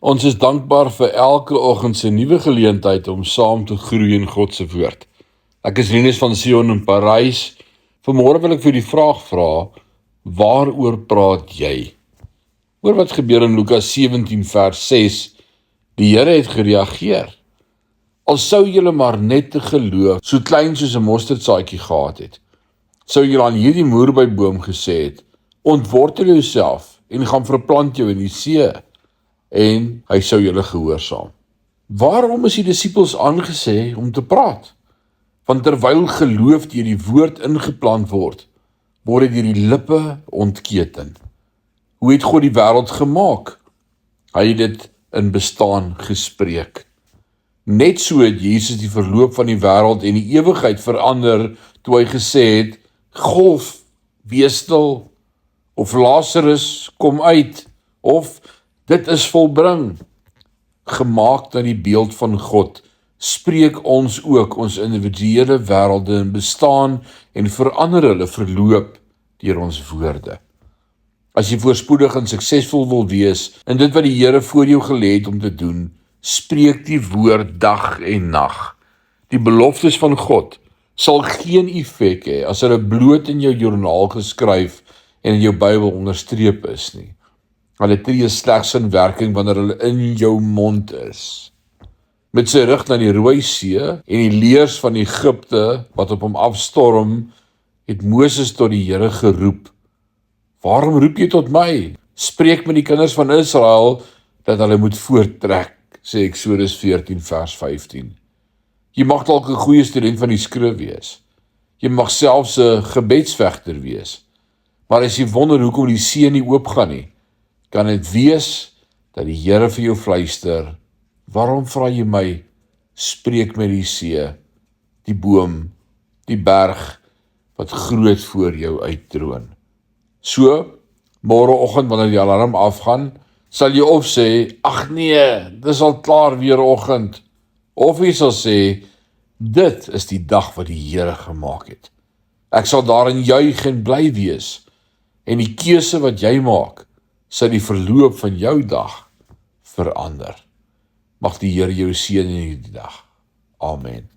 Ons is dankbaar vir elke oggend se nuwe geleentheid om saam te groei in God se woord. Ek is Rinus van Sion in Parys. Vanmôre wil ek vir die vraag vra: waaroor praat jy? Hoor wat gebeur in Lukas 17 vers 6. Die Here het gereageer. Al sou julle maar net 'n geloof so klein soos 'n mosterdsaadjie gehad het, sou julle aan hierdie moerbeiboom gesê het: ontwortel jouself en gaan verplant jou in die see, en hy sou julle gehoorsaam. Waarom is die disippels aangesê om te praat? Want terwyl geloof deur die woord ingeplant word, word dit deur die lippe ontketen. Hoe het God die wêreld gemaak? Hy het dit in bestaan gespreek. Net so het Jesus die verloop van die wêreld en die ewigheid verander toe hy gesê het: golf, wees stil, of Lazarus, kom uit, of dit is volbring. Gemaak na die beeld van God, spreek ons ook ons individuele wêrelde in bestaan en verander hulle verloop deur ons woorde. As jy voorspoedig en suksesvol wil wees in dit wat die Here voor jou gelê het om te doen, spreek die woord dag en nag. Die beloftes van God sal geen effek hê as hulle bloot in jou joernaal geskryf en in jou Bybel onderstreep is nie. Hulle tree slegs in werking wanneer hulle in jou mond is. Met sy rug na die Rooi See en die leers van Egipte wat op hom afstorm, het Moses tot die Here geroep: waarom roep jy tot my? Spreek met die kinders van Israel dat hulle moet voorttrek, sê Eksodus 14 vers 15. Jy mag dalk 'n goeie student van die skrif wees. Jy mag selfs 'n gebedsvegter wees. Maar as jy wonder hoekom die see nie oopgaan nie, kan dit wees dat die Here vir jou fluister: waarom vra jy my? Spreek met die see, die boom, die berg wat groot voor jou uittroon. So, môreoggend wanneer die alarm afgaan, sal jy of sê: ag nee, dis al klaar weer oggend. Of jy sal sê: dit is die dag wat die Here gemaak het. Ek sal daarin juig en bly wees. En die keuse wat jy maak, sal die verloop van jou dag verander. Mag die Here jou seën in hierdie dag. Amen.